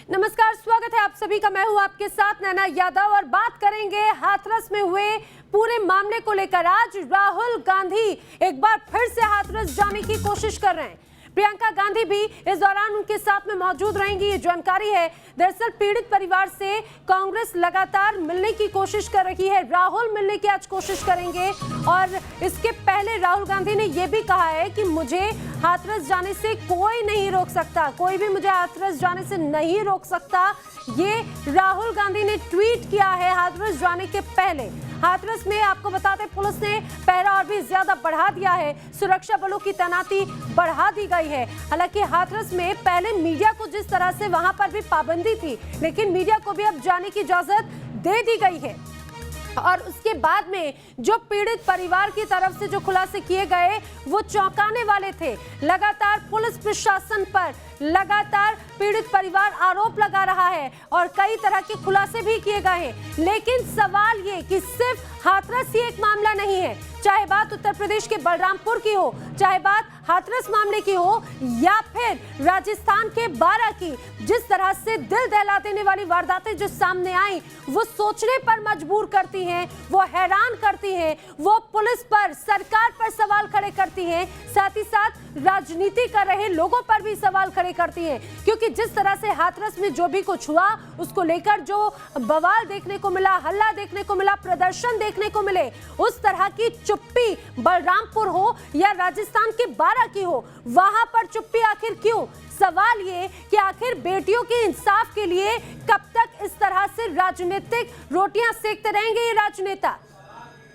नमस्कार, स्वागत है आप सभी का। मैं हूं आपके साथ नैना यादव और बात करेंगे हाथरस में हुए पूरे मामले को लेकर। आज राहुल गांधी एक बार फिर से हाथरस जाने की कोशिश कर रहे हैं। प्रियंका गांधी भी इस दौरान उनके साथ में मौजूद रहेंगी, ये जानकारी है। दरअसल पीड़ित परिवार से कांग्रेस लगातार मिलने की कोशिश कर रही है। राहुल मिलने की आज कोशिश करेंगे और इसके पहले राहुल गांधी ने यह भी कहा है कि मुझे हाथरस जाने से कोई नहीं रोक सकता, कोई भी मुझे हाथरस जाने से नहीं रोक सकता। ये राहुल गांधी ने ट्वीट किया है हाथरस जाने के पहले। हाथरस में आपको बता दें, पुलिस ने पहरा और भी ज्यादा बढ़ा दिया है, सुरक्षा बलों की तैनाती बढ़ा दी गई है। हालांकि हाथरस में पहले मीडिया को जिस तरह से वहां पर भी पाबंदी थी, लेकिन मीडिया को भी अब जाने की इजाजत दे दी गई है। और उसके बाद में जो पीड़ित परिवार की तरफ से जो खुलासे किए गए वो चौंकाने वाले थे। लगातार पुलिस प्रशासन पर लगातार पीड़ित परिवार आरोप लगा रहा है और कई तरह के खुलासे भी किए गए हैं। लेकिन सवाल ये कि सिर्फ हाथरस ही एक मामला नहीं है, चाहे बात उत्तर प्रदेश के बलरामपुर की हो, चाहे बात हाथरस मामले की हो या फिर राजस्थान के बारां की। जिस तरह से दिल दहला देने वाली वारदातें जो सामने आई वो सोचने पर मजबूर करती हैं, वो हैरान करती हैं, वो पुलिस पर, सरकार पर सवाल खड़े करती हैं, साथ ही साथ राजनीति कर रहे लोगों पर भी सवाल खड़े करती हैं। क्योंकि जिस तरह से हाथरस में जो भी कुछ हुआ उसको लेकर जो बवाल देखने को मिला, हल्ला देखने को मिला, प्रदर्शन देखने को मिले, उस तरह की चुप्पी बलरामपुर हो या राजस्थान के बारां की हो, वहां पर चुप्पी आखिर क्यों? सवाल ये कि आखिर बेटियों के इंसाफ के लिए कब तक इस तरह से राजनीतिक रोटियां सेकते रहेंगे ये राजनेता?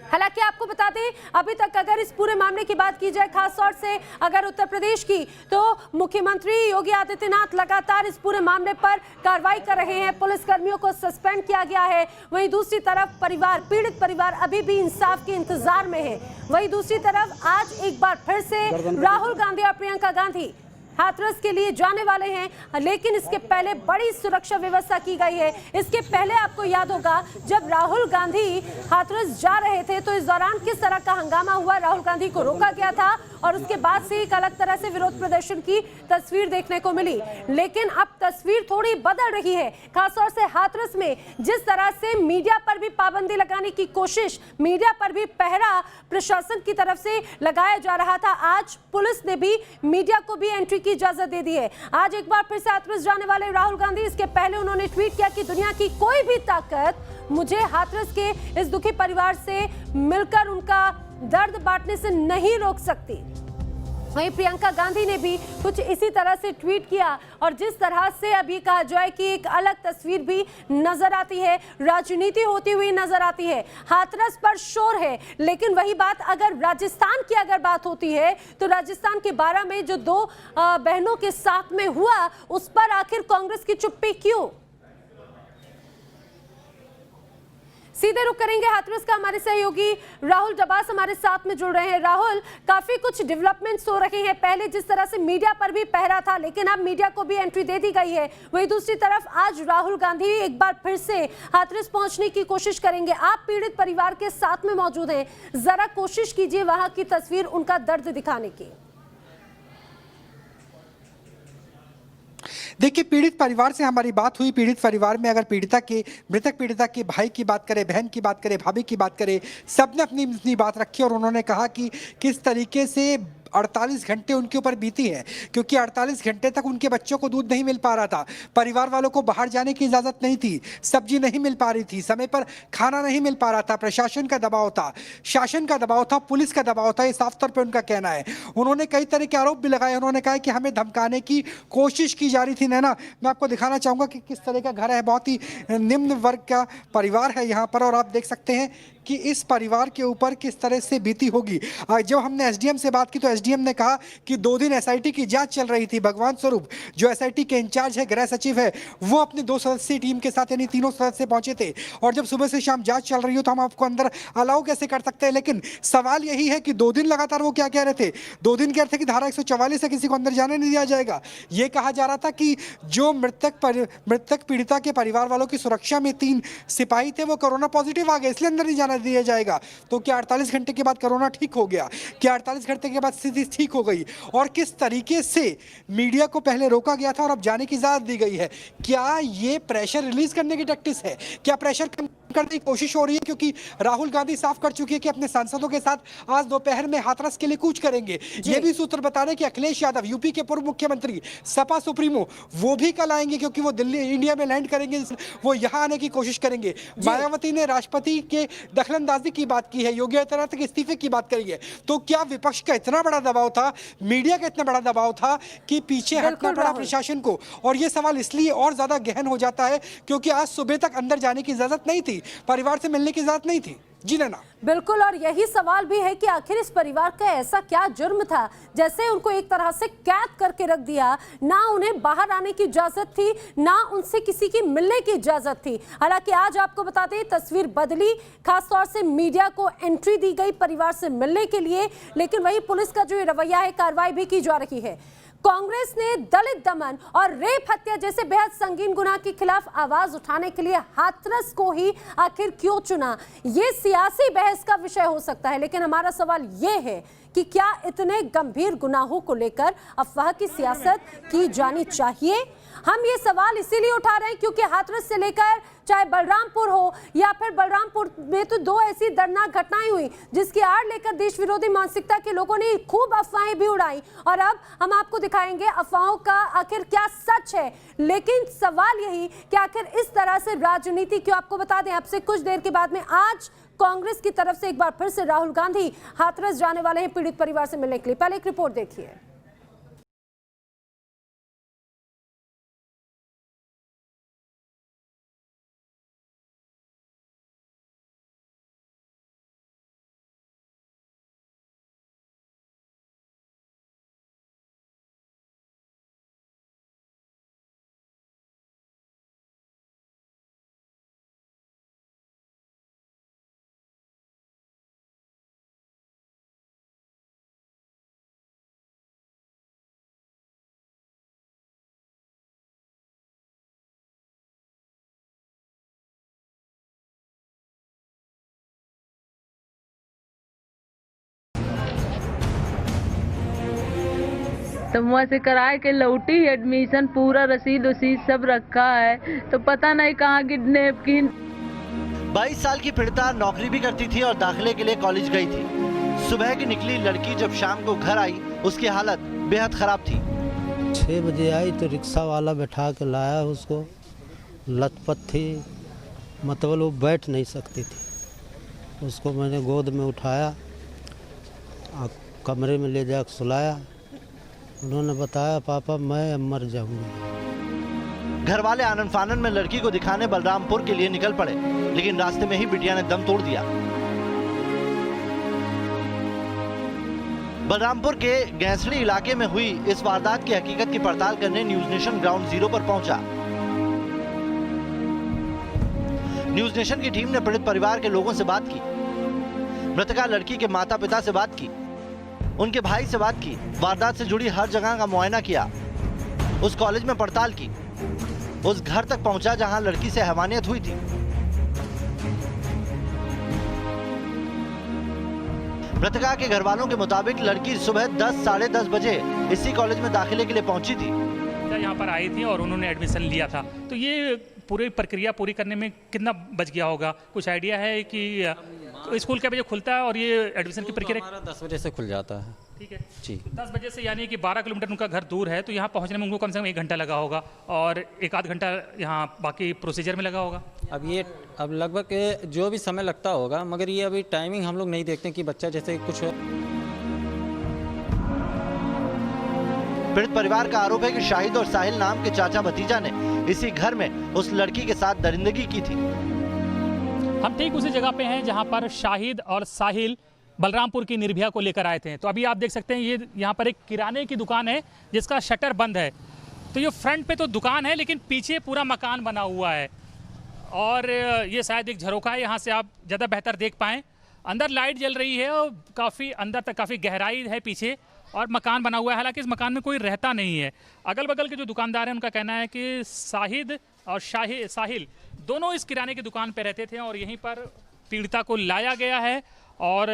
हालांकि आपको बता दें, अभी तक अगर इस पूरे मामले की बात की जाए, खास तौर से अगर उत्तर प्रदेश की, तो मुख्यमंत्री योगी आदित्यनाथ लगातार इस पूरे मामले पर कार्रवाई कर रहे हैं। पुलिसकर्मियों को सस्पेंड किया गया है। वहीं दूसरी तरफ परिवार, पीड़ित परिवार अभी भी इंसाफ के इंतजार में है। वहीं दूसरी तरफ आज एक बार फिर से राहुल गांधी और प्रियंका गांधी हाथरस के लिए जाने वाले हैं, लेकिन इसके पहले बड़ी सुरक्षा व्यवस्था की गई है। इसके पहले आपको याद होगा जब राहुल गांधी हाथरस जा रहे थे तो इस दौरान किस तरह का हंगामा हुआ, राहुल गांधी को रोका गया था और उसके बाद से एक अलग तरह से विरोध प्रदर्शन की तस्वीर देखने को मिली। लेकिन अब तस्वीर थोड़ी बदल रही है, खासतौर से हाथरस में जिस तरह से मीडिया पर भी पाबंदी लगाने की कोशिश, मीडिया पर भी पहरा प्रशासन की तरफ से लगाया जा रहा था। आज पुलिस ने भी मीडिया को भी एंट्री की इजाजत दे दी है। आज एक बार फिर से हाथरस जाने वाले राहुल गांधी, इसके पहले उन्होंने ट्वीट किया कि दुनिया की कोई भी ताकत मुझे हाथरस के इस दुखी परिवार से मिलकर उनका दर्द बांटने से नहीं रोक सकती। वहीं प्रियंका गांधी ने भी कुछ इसी तरह से ट्वीट किया और जिस तरह से अभी कहा जाए कि एक अलग तस्वीर भी नजर आती है, राजनीति होती हुई नजर आती है। हाथरस पर शोर है, लेकिन वही बात अगर राजस्थान की अगर बात होती है तो राजस्थान के बारां में जो दो बहनों के साथ में हुआ उस पर आखिर कांग्रेस की चुप्पी क्यों? सीधे रुक करेंगे हाथरस का। हमारे सहयोगी राहुल डबास हमारे साथ में जुड़ रहे हैं। राहुल, काफी कुछ डेवलपमेंट्स हो रहे हैं। पहले जिस तरह से मीडिया पर भी पहरा था, लेकिन अब मीडिया को भी एंट्री दे दी गई है। वहीं दूसरी तरफ आज राहुल गांधी एक बार फिर से हाथरस पहुंचने की कोशिश करेंगे। आप पीड़ित परिवार के साथ में मौजूद हैं, जरा कोशिश कीजिए वहां की तस्वीर, उनका दर्द दिखाने की। देखिए, पीड़ित परिवार से हमारी बात हुई। पीड़ित परिवार में अगर मृतक पीड़िता के भाई की बात करें, बहन की बात करें, भाभी की बात करें, सबने अपनी अपनी बात रखी और उन्होंने कहा कि किस तरीके से 48 घंटे उनके ऊपर बीती है, क्योंकि 48 घंटे तक उनके बच्चों को दूध नहीं मिल पा रहा था। परिवार वालों को बाहर जाने की इजाज़त नहीं थी, सब्जी नहीं मिल पा रही थी, समय पर खाना नहीं मिल पा रहा था, प्रशासन का दबाव था, शासन का दबाव था, पुलिस का दबाव था, ये साफ तौर पर उनका कहना है। उन्होंने कई तरह के आरोप भी लगाए। उन्होंने कहा कि हमें धमकाने की कोशिश की जा रही थी। नैना, मैं आपको दिखाना चाहूँगा कि किस तरह का घर है, बहुत ही निम्न वर्ग का परिवार है यहाँ पर, और आप देख सकते हैं कि इस परिवार के ऊपर किस तरह से बीती होगी। जब हमने एसडीएम से बात की तो एसडीएम ने कहा कि 2 दिन एसआईटी की जांच चल रही थी। भगवान स्वरूप जो एसआईटी के इंचार्ज है, गृह सचिव है, वो अपनी 2 सदस्यीय टीम के साथ यानी 3 सदस्य पहुंचे थे। और जब सुबह से शाम जांच चल रही हो तो हम आपको अंदर अलाउ कैसे कर सकते हैं? लेकिन सवाल यही है कि 2 दिन लगातार वो क्या कह रहे थे? 2 दिन कह रहे थे कि धारा 144 से किसी को अंदर जाने नहीं दिया जाएगा। ये कहा जा रहा था कि जो मृतक पीड़िता के परिवार वालों की सुरक्षा में 3 सिपाही थे वो कोरोना पॉजिटिव आ गए, इसलिए अंदर नहीं जाना जाने दिया जाएगा। तो क्या 48 घंटे के बाद कोरोना ठीक हो गया? क्या 48 घंटे के बाद स्थिति ठीक हो गई? और किस तरीके से मीडिया को पहले रोका गया था और अब जाने की इजाजत दी गई है? क्या ये प्रेशर रिलीज करने की टैक्टिस है? क्या प्रेशर कम करने की कोशिश हो रही है? क्योंकि राहुल गांधी साफ कर चुकी है कि अपने सांसदों के साथ आज दोपहर में हाथरस के लिए कूच करेंगे। ये भी सूत्र बता रहे हैं कि अखिलेश यादव, यूपी के पूर्व मुख्यमंत्री, सपा सुप्रीमो, वो भी कल आएंगे क्योंकि वो दिल्ली इंडिया में लैंड करेंगे, वो यहां आने की कोशिश करेंगे। मायावती ने राष्ट्रपति के दखलंदाजी की बात की है, योगी आदित्यनाथ के इस्तीफे की बात करी है। तो क्या विपक्ष का इतना बड़ा दबाव था, मीडिया का इतना बड़ा दबाव था कि पीछे हटना पड़ा प्रशासन को? और ये सवाल इसलिए और ज्यादा गहन हो जाता है क्योंकि आज सुबह तक अंदर जाने की इजाजत नहीं थी, परिवार से मिलने की इजाजत नहीं थी। जी नैना। बिल्कुल, और यही सवाल भी है कि आखिर इस परिवार का ऐसा क्या जुर्म था जैसे उनको एक तरह से कैद करके रख दिया, ना उन्हें बाहर आने की इजाजत थी, ना उनसे किसी की मिलने की इजाजत थी। हालांकि आज आपको बता दें तस्वीर बदली, खासतौर से मीडिया को एंट्री दी गई परिवार से मिलने के लिए, लेकिन वही पुलिस का जो रवैया है, कार्रवाई भी की जा रही है। कांग्रेस ने दलित दमन और रेप हत्या जैसे बेहद संगीन गुनाह के खिलाफ आवाज उठाने के लिए हाथरस को ही आखिर क्यों चुना? ये सियासी बहस का विषय हो सकता है, लेकिन हमारा सवाल ये है कि क्या इतने गंभीर गुनाहों को लेकर अफवाह की सियासत की जानी चाहिए? हम ये सवाल इसीलिए उठा रहे हैं क्योंकि हाथरस से लेकर चाहे बलरामपुर हो या फिर बलरामपुर में तो दो ऐसी दर्दनाक घटनाएं हुई जिसकी आड़ लेकर देश विरोधी मानसिकता के लोगों ने खूब अफवाहें भी उड़ाई। और अब हम आपको दिखाएंगे अफवाहों का आखिर क्या सच है। लेकिन सवाल यही कि आखिर इस तरह से राजनीति क्यों? आपको बता दें अब से कुछ देर के बाद में आज कांग्रेस की तरफ से एक बार फिर से राहुल गांधी हाथरस जाने वाले हैं पीड़ित परिवार से मिलने के लिए। पहले एक रिपोर्ट देखिए। तो वहाँ से कराए के लौटी, एडमिशन पूरा रसीद वसीद सब रखा है, तो पता नहीं कहाँ किडनैप की। 22 साल की पीड़िता नौकरी भी करती थी और दाखिले के लिए कॉलेज गई थी। सुबह की निकली लड़की जब शाम को घर आई, उसकी हालत बेहद खराब थी। 6 बजे आई तो रिक्शा वाला बैठा के लाया उसको, लथपथ थी, मतलब वो बैठ नहीं सकती थी। उसको मैंने गोद में उठाया, कमरे में ले जाकर सुलाया। उन्होंने बताया पापा मैं मर जाऊंगी। घर वाले आनन फानन में लड़की को दिखाने बलरामपुर के लिए निकल पड़े, लेकिन रास्ते में ही बिटिया ने दम तोड़ दिया। बलरामपुर के गैंसड़ी इलाके में हुई इस वारदात की हकीकत की पड़ताल करने न्यूज नेशन ग्राउंड जीरो पर पहुंचा। न्यूज नेशन की टीम ने पीड़ित परिवार के लोगों से बात की, मृतका लड़की के माता पिता से बात की, उनके भाई से बात की, वारदात से जुड़ी हर जगह का मुआयना किया, उस कॉलेज में पड़ताल की, उस घर तक पहुंचा जहां लड़की से हैवानियत हुई थी। मृतका के घर वालों के मुताबिक लड़की सुबह 10 साढ़े 10 बजे इसी कॉलेज में दाखिले के लिए पहुंची थी। यहाँ पर आई थी और उन्होंने एडमिशन लिया था। तो ये पूरी प्रक्रिया पूरी करने में कितना बच गया होगा? कुछ आइडिया है कि स्कूल के बजे खुलता है और ये एडमिशन की प्रक्रिया? हमारा 10 बजे से खुल जाता है। ठीक है जी। 10 बजे से, यानी कि 12 किलोमीटर उनका घर दूर है, तो यहाँ पहुँचने में उनको कम से कम 1 घंटा लगा होगा और 1 आध घंटा यहाँ बाकी प्रोसीजर में लगा होगा। अब लगभग जो भी समय लगता होगा, मगर ये अभी टाइमिंग हम लोग नहीं देखते कि बच्चा जैसे कुछ। पीड़ित परिवार का आरोप है कि शाहिद और साहिल नाम के चाचा भतीजा ने इसी घर में उस लड़की के साथ दरिंदगी की थी। हम ठीक उसी जगह पे हैं जहां पर शाहिद और साहिल बलरामपुर की निर्भया को लेकर आए थे। तो अभी आप देख सकते हैं ये यहाँ पर एक किराने की दुकान है जिसका शटर बंद है। तो ये फ्रंट पे तो दुकान है लेकिन पीछे पूरा मकान बना हुआ है और ये शायद एक झरोखा है, यहाँ से आप ज़्यादा बेहतर देख पाएँ। अंदर लाइट जल रही है और काफ़ी अंदर तक काफ़ी गहराई है पीछे और मकान बना हुआ है। हालांकि इस मकान में कोई रहता नहीं है। अगल बगल के जो दुकानदार हैं उनका कहना है कि शाहिद और साहिल दोनों इस किराने की दुकान पर रहते थे और यहीं पर पीड़िता को लाया गया है और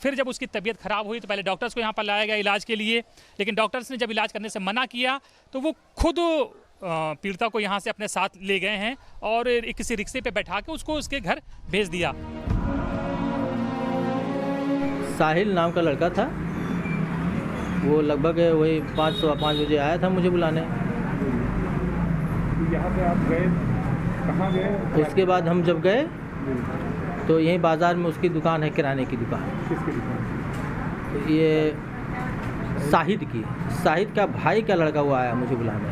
फिर जब उसकी तबीयत खराब हुई तो पहले डॉक्टर्स को यहाँ पर लाया गया इलाज के लिए, लेकिन डॉक्टर्स ने जब इलाज करने से मना किया तो वो खुद पीड़िता को यहाँ से अपने साथ ले गए हैं और किसी रिक्शे पे बैठा के उसको उसके घर भेज दिया। साहिल नाम का लड़का था, वो लगभग वही 5:15 बजे आया था मुझे बुलाने। यहाँ पे आप गए, कहाँ गए? उसके बाद हम जब गए तो यहीं बाज़ार में उसकी दुकान है, किराने की दुकान। किसकी दुकान? ये साहिद की, साहिद का भाई का लड़का वो आया मुझे बुलाने।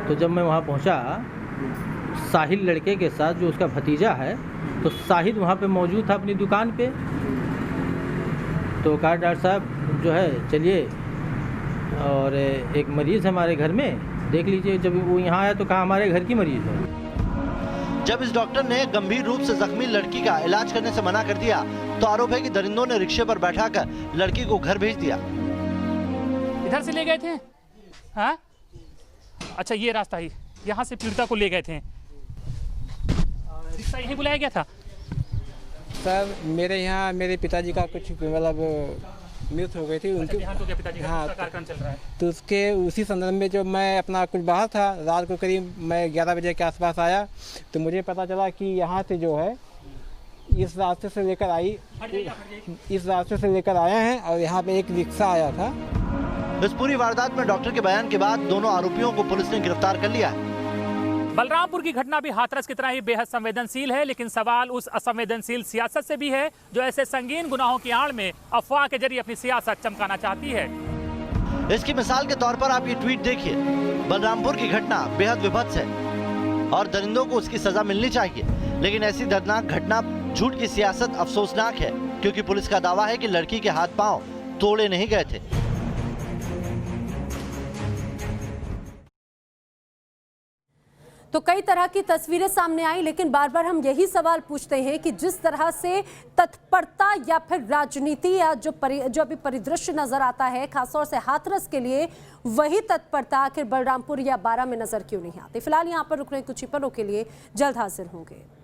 तो जब मैं वहाँ पहुँचा साहिल लड़के के साथ, जो उसका भतीजा है, तो साहिद वहाँ पे मौजूद था अपनी दुकान पे। तो कहा डॉक्टर साहब जो है चलिए, और एक मरीज़ हमारे घर में देख लीजिए। जब वो यहाँ आया तो कहा हमारे घर की मरीज़ है। जब इस डॉक्टर ने गंभीर रूप से जख्मी लड़की का इलाज करने से मना कर दिया तो आरोप है कि दरिंदों ने रिक्शे पर बैठाकर लड़की को घर भेज दिया। इधर से ले गए थे? हाँ, अच्छा ये रास्ता ही, यहाँ से पीड़िता को ले गए थे। रिक्शा यहीं बुलाया गया था? सर मेरे यहाँ मेरे पिताजी का कुछ मतलब मृत्यु हो गई थी उनकी। पिताजी का हाँ, कार्यक्रम चल रहा है। तो उसके उसी संदर्भ में जो मैं अपना कुछ बाहर था, रात को करीब मैं 11 बजे के आसपास आया तो मुझे पता चला कि यहाँ से जो है इस रास्ते से लेकर आए हैं और यहाँ पे एक रिक्शा आया था। इस पूरी वारदात में डॉक्टर के बयान के बाद दोनों आरोपियों को पुलिस ने गिरफ्तार कर लिया है। बलरामपुर की घटना भी हाथरस की तरह ही बेहद संवेदनशील है, लेकिन सवाल उस असंवेदनशील सियासत से भी है जो ऐसे संगीन गुनाहों की आड़ में अफवाह के जरिए अपनी सियासत चमकाना चाहती है। इसकी मिसाल के तौर पर आप ये ट्वीट देखिए। बलरामपुर की घटना बेहद विभत्स है और दरिंदों को उसकी सजा मिलनी चाहिए, लेकिन ऐसी दर्दनाक घटना झूठ की सियासत अफसोसनाक है, क्योंकि पुलिस का दावा है कि लड़की के हाथ पांव तोड़े नहीं गए थे। तो कई तरह की तस्वीरें सामने आई, लेकिन बार बार हम यही सवाल पूछते हैं कि जिस तरह से तत्परता या फिर राजनीति या जो अभी परिदृश्य नजर आता है खासतौर से हाथरस के लिए, वही तत्परता आखिर बलरामपुर या बारा में नजर क्यों नहीं आती। फिलहाल यहाँ पर रुक रहे कुछ ही पलों के लिए, जल्द हाजिर होंगे।